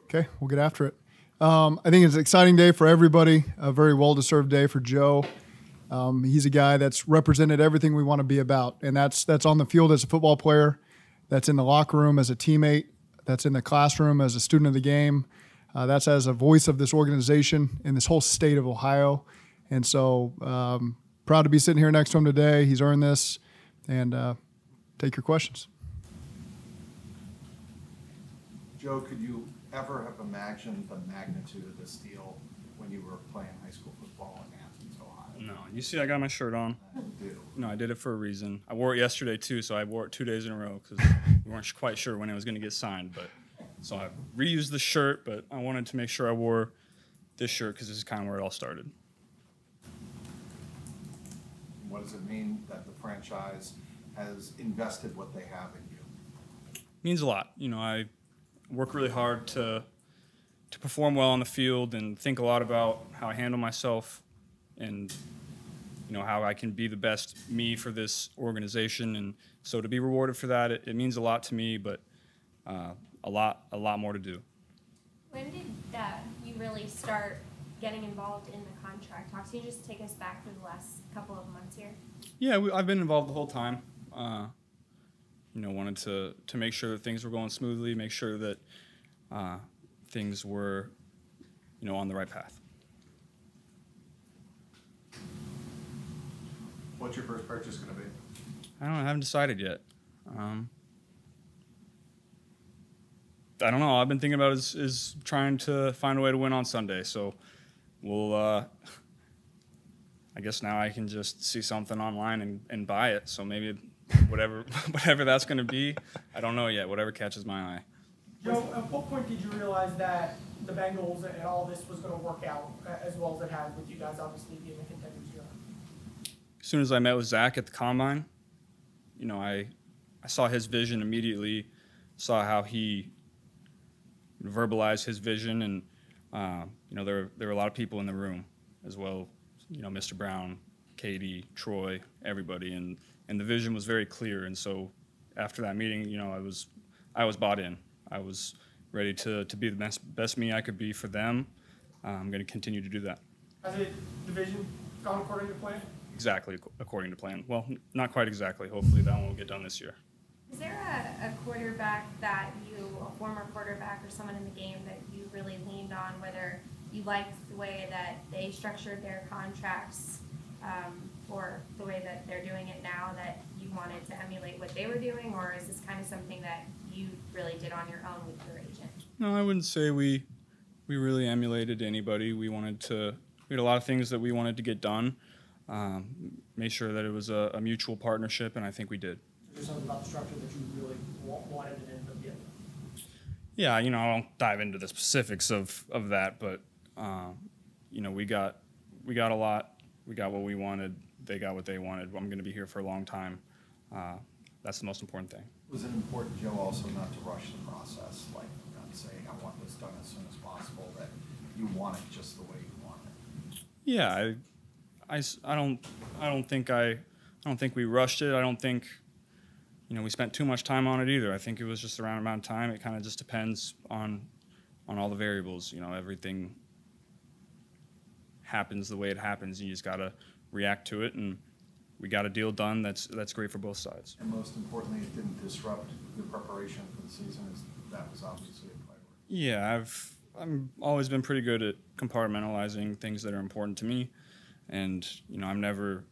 Okay, we'll get after it. I think it's an exciting day for everybody, a very well-deserved day for Joe. He's a guy that's represented everything we want to be about, and that's on the field as a football player, that's in the locker room as a teammate, that's in the classroom as a student of the game, that's as a voice of this organization in this whole state of Ohio. And so proud to be sitting here next to him today. He's earned this, and take your questions. Joe, could you ever have imagined the magnitude of this deal when you were playing high school football in Athens, Ohio? No. You see, I got my shirt on. I do. No, I did it for a reason. I wore it yesterday, too, so I wore it 2 days in a row because we weren't quite sure when it was going to get signed. So I reused the shirt, but I wanted to make sure I wore this shirt because this is kind of where it all started. What does it mean that the franchise has invested what they have in you? It means a lot. I work really hard to perform well on the field and think a lot about how I handle myself and how I can be the best me for this organization. And so to be rewarded for that, it means a lot to me, but a lot more to do. When did you really start getting involved in the contract talks? Can you just take us back through the last couple of months here? Yeah, I've been involved the whole time. Wanted to make sure that things were going smoothly, make sure that things were, on the right path. What's your first purchase going to be? I haven't decided yet. I don't know. I've been thinking about is trying to find a way to win on Sunday. So we'll. I guess now I can just see something online and buy it. So maybe whatever that's going to be, I don't know yet. Whatever catches my eye. Joe, at what point did you realize that the Bengals and all this was going to work out as well as it has, with you guys obviously being the contenders here? As soon as I met with Zach at the Combine, I saw his vision immediately, saw how he verbalized his vision, and there were a lot of people in the room as well. Mr. Brown, Katie, Troy, everybody, and the vision was very clear. And so after that meeting, I was bought in. I was ready to be the best me I could be for them. I'm going to continue to do that. Has the vision gone according to plan? Exactly according to plan. Well, not quite exactly. Hopefully that one will get done this year. Is there a quarterback that a former quarterback or someone in the game that you really leaned on, whether you liked the way that they structured their contracts or the way that they're doing it now, that you wanted to emulate what they were doing, or is this kind of something that you really did on your own with your agent? No, I wouldn't say we really emulated anybody. We had a lot of things that we wanted to get done, made sure that it was a mutual partnership, and I think we did. Is there something about the structure that you really wanted and ended up getting? Yeah, I won't dive into the specifics of that, but we got a lot. We got what we wanted. They got what they wanted. I'm going to be here for a long time. That's the most important thing. Was it important, Joe, also not to rush the process, like not saying I want this done as soon as possible, that you want it just the way you want it? Yeah, I don't think we rushed it. I don't think we spent too much time on it either. I think it was just the right amount of time. It kind of just depends on all the variables. Everything happens the way it happens. You just got to react to it, and we got a deal done that's great for both sides. And most importantly, it didn't disrupt your preparation for the season. That was obviously a priority. Yeah, I've always been pretty good at compartmentalizing things that are important to me, and I'm never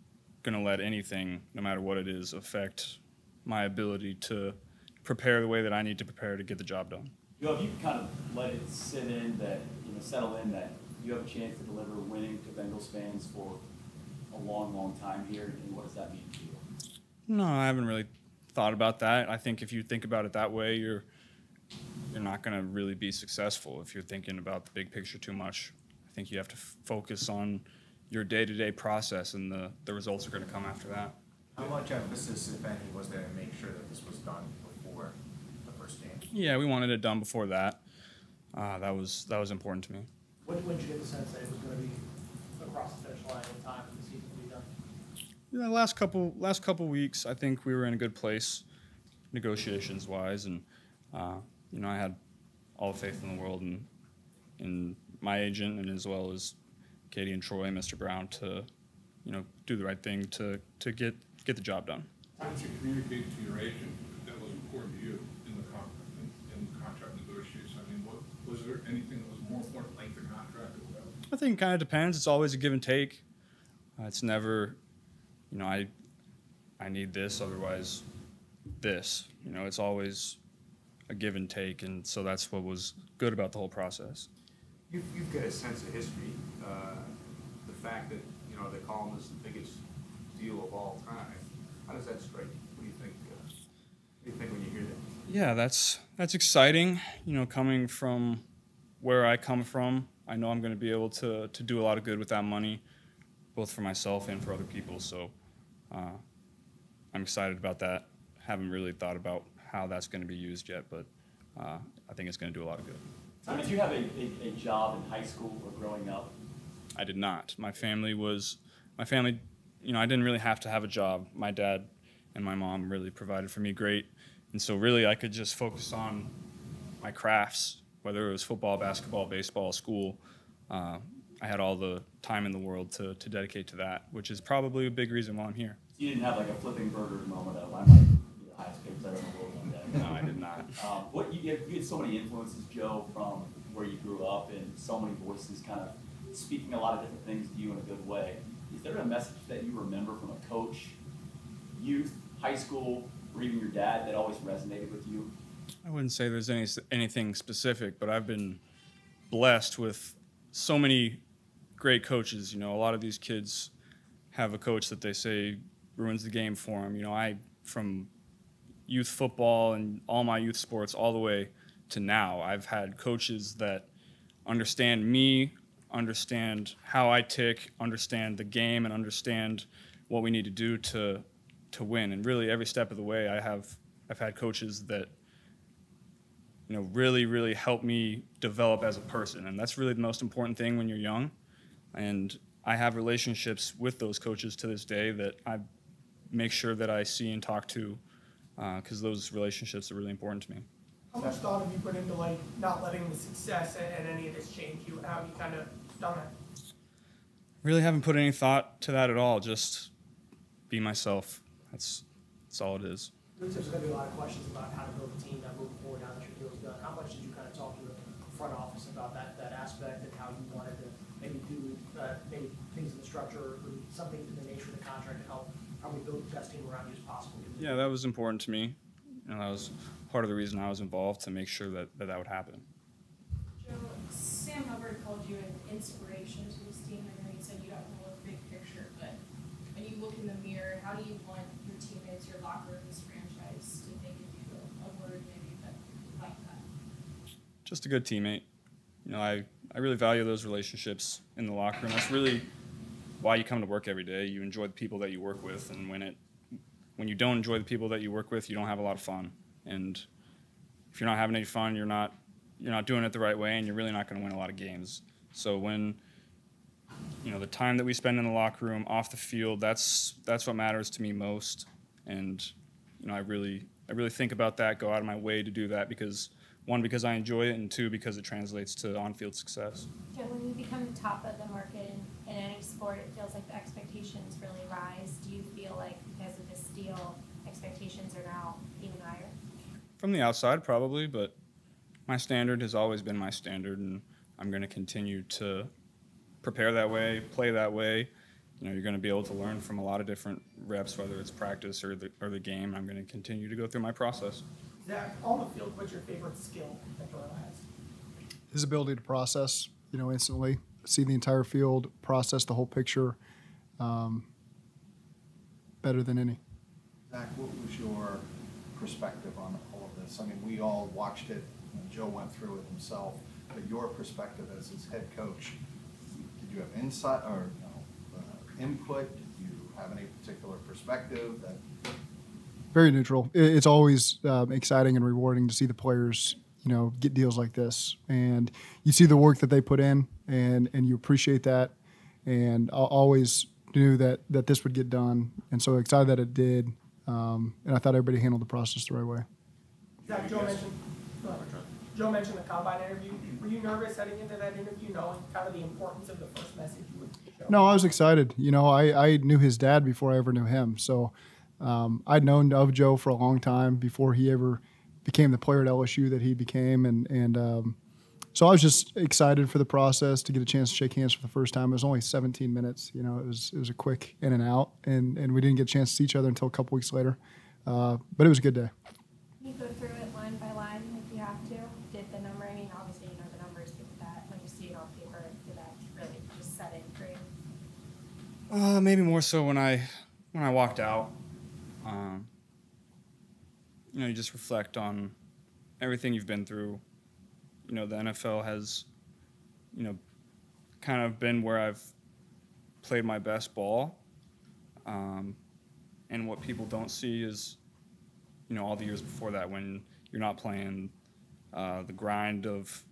going to let anything, no matter what it is, affect my ability to prepare the way that I need to prepare to get the job done. Joe, if you can kind of let it sit in, that settle in, that you have a chance to deliver winning to Bengals fans for a long, long time here, and what does that mean to you? No, I haven't really thought about that. I think if you think about it that way, you're not going to really be successful if you're thinking about the big picture too much. I think you have to focus on your day-to-day process, and the results are going to come after that. How much emphasis, if any, was there to make sure that this was done before the first game? Yeah, we wanted it done before that. That was important to me. When did you get the sense that it was going to be across the finish line in time for the season to be done? Yeah, last couple weeks, I think we were in a good place, negotiations-wise, and I had all the faith in the world in my agent and as well as Katie and Troy and Mr. Brown to, do the right thing to get the job done. How did you communicate to your agent that was important to you in the contract negotiations? I mean, was there anything that was more important, like the contract or whatever? I think it kind of depends. It's always a give and take. It's never, I need this, otherwise this. It's always a give and take, and so that's what was good about the whole process. You've got a sense of history. The fact that, they call him the biggest deal of all time. How does that strike you? What do you think? What do you think when you hear that? Yeah, that's exciting. Coming from where I come from, I know I'm going to be able to do a lot of good with that money, both for myself and for other people. So I'm excited about that. Haven't really thought about how that's going to be used yet, but I think it's going to do a lot of good. So did you have a job in high school or growing up? I did not. My family, I didn't really have to have a job. My dad and my mom really provided for me great. And so really I could just focus on my crafts, whether it was football, basketball, baseball, school. I had all the time in the world to dedicate to that, which is probably a big reason why I'm here. You didn't have like a flipping burger moment of, I might be the highest paid player in the world one day. No, I did not. You had so many influences, Joe, from where you grew up, and so many voices kind of speaking a lot of different things to you in a good way. Is there a message that you remember from a coach, youth, high school, or even your dad that always resonated with you? I wouldn't say there's anything specific, but I've been blessed with so many great coaches. A lot of these kids have a coach that they say ruins the game for them. From youth football and all my youth sports all the way to now, I've had coaches that understand me, understand how I tick, understand the game, and understand what we need to do to win. And really, every step of the way, I've had coaches that really, really help me develop as a person, and that's really the most important thing when you're young. And I have relationships with those coaches to this day that I make sure that I see and talk to, because those relationships are really important to me. How much thought have you put into not letting the success and any of this change you, and how have you kind of done it? Really haven't put any thought to that at all. Just be myself. That's all it is. There's going to be a lot of questions about how to build a team that moving forward now that your deal's done. How much did you kind of talk to the front office about that aspect and how you wanted to maybe do maybe things in the structure or something in the nature of the contract to help probably build the best team around you as possible? Yeah, that was important to me. That was part of the reason I was involved, to make sure that would happen. Joe, Sam Hubbard called you an inspiration to this team. I know you said you don't know the big picture, but when you look in the mirror, how do you want your teammates, your locker room, this franchise to think of you? A word maybe that like that. Just a good teammate. I really value those relationships in the locker room. That's really why you come to work every day. You enjoy the people that you work with, and when you don't enjoy the people that you work with, you don't have a lot of fun. And if you're not having any fun, you're not doing it the right way, and you're really not going to win a lot of games. So when the time that we spend in the locker room, off the field, that's what matters to me most. And I really think about that, go out of my way to do that, because because I enjoy it, and two, because it translates to on-field success. Joe, when you become the top of the market in any sport, it feels like the expectations really rise. Do you feel like because of this deal, expectations are now even higher? From the outside, probably, but my standard has always been my standard, and I'm going to continue to prepare that way, play that way. You're going to be able to learn from a lot of different reps, whether it's practice or the game. I'm going to continue to go through my process. Zach, on the field, what's your favorite skill that Burrow has? His ability to process, instantly, see the entire field, process the whole picture, better than any. Zach, what was your perspective on all of this? I mean, we all watched it, and Joe went through it himself, but your perspective as his head coach, did you have insight or input? Did you have any particular perspective that? Very neutral. It's always exciting and rewarding to see the players, get deals like this. And you see the work that they put in, and you appreciate that. And I always knew that this would get done. And so excited that it did. And I thought everybody handled the process the right way. Zach, Joe mentioned. Joe mentioned the combine interview. Were you nervous heading into that interview, knowing kind of the importance of the first message you would show? No, I was excited. You know, I knew his dad before I ever knew him. So I'd known of Joe for a long time before he ever became the player at LSU that he became. And so I was just excited for the process to get a chance to shake hands for the first time. It was only 17 minutes. You know, it was a quick in and out. And we didn't get a chance to see each other until a couple weeks later. But it was a good day. Can you go through it line by line if you have to? Did the number, I mean, obviously you know the numbers, but that when you see it on paper, did that really just set in for you? Maybe more so when I walked out. You know, you just reflect on everything you've been through. You know, the NFL has, you know, kind of been where I've played my best ball. And what people don't see is, you know, all the years before that when you're not playing, the grind of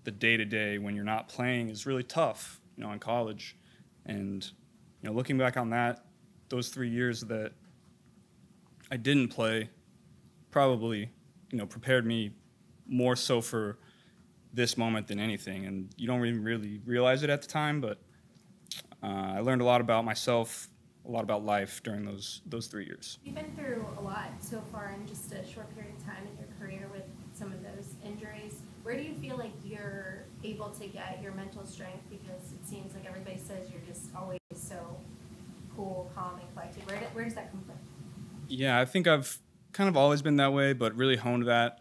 the day-to-day when you're not playing is really tough, you know, in college. And, you know, looking back on that, those 3 years that I didn't play probably, you know, prepared me more so for this moment than anything. And you don't even really realize it at the time, but I learned a lot about myself, a lot about life during those 3 years. You've been through a lot so far in just a short period of time in your career with some of those injuries. Where do you feel like you're able to get your mental strength? Because it seems like everybody says you're just always so cool, calm, and collected. Where does that come from? Yeah, I think I've kind of always been that way, but really honed that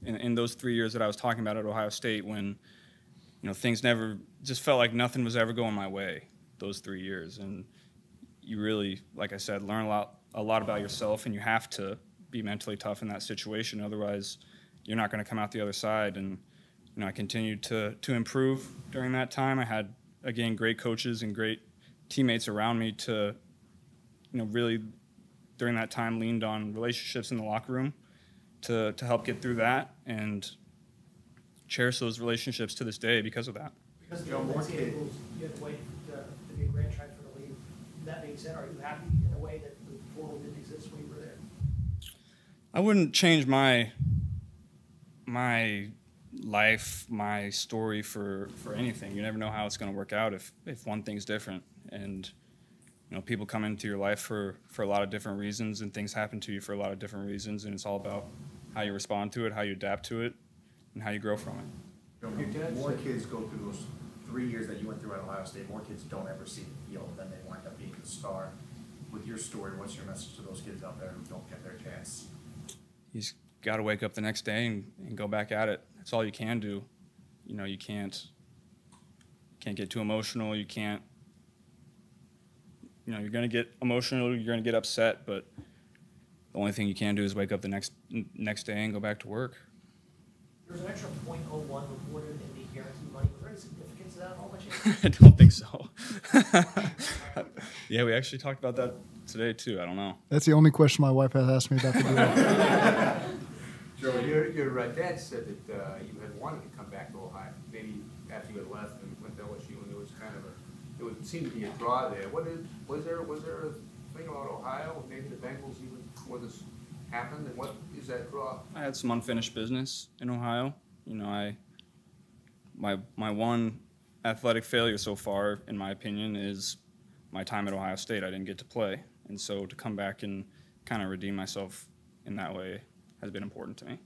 in those 3 years that I was talking about at Ohio State when, you know, things never, just felt like nothing was ever going my way those 3 years. And you really, like I said, learn a lot about yourself, and you have to be mentally tough in that situation. Otherwise, you're not going to come out the other side. And, you know, I continued to improve during that time. I had, again, great coaches and great teammates around me to, you know, really during that time leaned on relationships in the locker room to help get through that and cherish those relationships to this day because of that. Because of the NCAA rules, you have to wait to be a grad transfer to leave. That being said, are you happy in a way that the portal didn't exist when you were there? I wouldn't change my life, my story for anything. You never know how it's going to work out if one thing's different. And, you know, people come into your life for a lot of different reasons, and things happen to you for a lot of different reasons, and it's all about how you respond to it, how you adapt to it, and how you grow from it. More kids go through those 3 years that you went through at Ohio State. More kids don't ever see the field, then they wind up being the star. With your story, what's your message to those kids out there who don't get their chance? You just got to wake up the next day and go back at it. That's all you can do. You know, you can't get too emotional. You can't, you know, you're going to get emotional, you're going to get upset, but the only thing you can do is wake up the next day and go back to work. There was an extra .01 reported in the guarantee money. Was there any significance to that? How much? I don't think so. Yeah, we actually talked about that today too. I don't know. That's the only question my wife has asked me about the deal. Joe, your dad said that you had wanted to come back to Ohio, maybe after you had left and went to LSU, and there was kind of seemed to be a draw there. Was there a thing about Ohio, maybe the Bengals even before this happened, and what is that draw? I had some unfinished business in Ohio. You know, my one athletic failure so far, in my opinion, is my time at Ohio State. I didn't get to play, and so to come back and kind of redeem myself in that way has been important to me.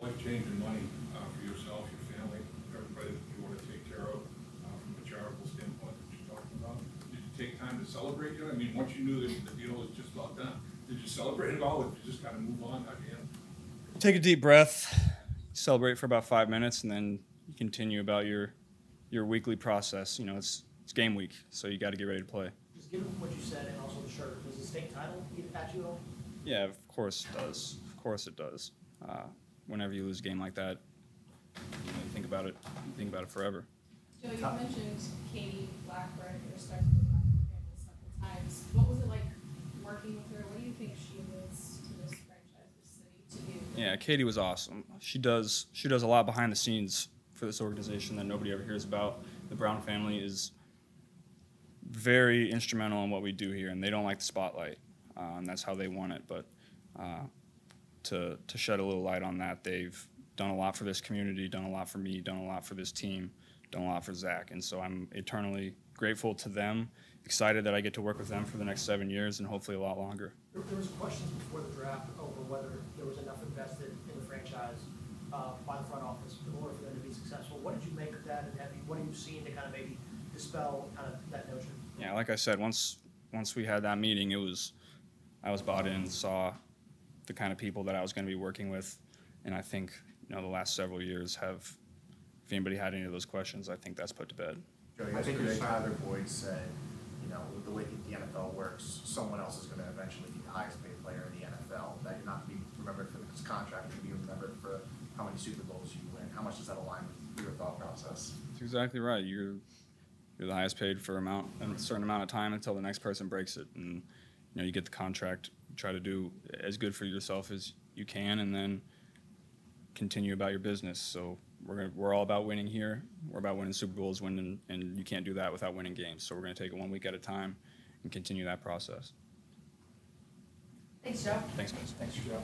Life-changing money for yourself, your family, everybody that you want to take care of from a charitable standpoint that you're talking about. Did you take time to celebrate it? I mean, once you knew that the deal was just about done, did you celebrate it all, or did you just kind of move on? Take a deep breath, celebrate for about 5 minutes, and then you continue about your weekly process. You know, it's game week, so you got to get ready to play. Just given what you said and also the shirt, does the state title impact you at all? Yeah, of course it does. Of course it does. Whenever you lose a game like that, you know, you think about it forever. Joe, you mentioned Katie Blackburn, your respect to the Blackburn family several times. What was it like working with her? What do you think she means to this franchise, this city, to you? Yeah, Katie was awesome. She does a lot behind the scenes for this organization that nobody ever hears about. The Brown family is very instrumental in what we do here, and they don't like the spotlight, and that's how they want it. But to shed a little light on that, they've done a lot for this community, done a lot for me, done a lot for this team, done a lot for Zach. And so I'm eternally grateful to them, excited that I get to work with them for the next 7 years and hopefully a lot longer. There was questions before the draft over whether there was enough invested in the franchise by the front office in order for them to be successful. What did you make of that, and what have you seen to kind of maybe dispel kind of that notion? Yeah, like I said, once we had that meeting, I was bought in, saw the kind of people that I was going to be working with, and I think the last several years have, if anybody had any of those questions, I think that's put to bed. Joe, yesterday Tyler Boyd said, with the way the NFL works, someone else is going to eventually be the highest paid player in the NFL. That you're not being remembered for this contract, you're being remembered for how many Super Bowls you win. How much does that align with your thought process? That's exactly right. You're the highest paid for a certain amount of time until the next person breaks it, and you get the contract. Try to do as good for yourself as you can, and then continue about your business. So we're all about winning here. We're about winning Super Bowls, and you can't do that without winning games. So we're going to take it 1 week at a time and continue that process. Thanks, Joe. Thanks, guys. Thanks, Joe.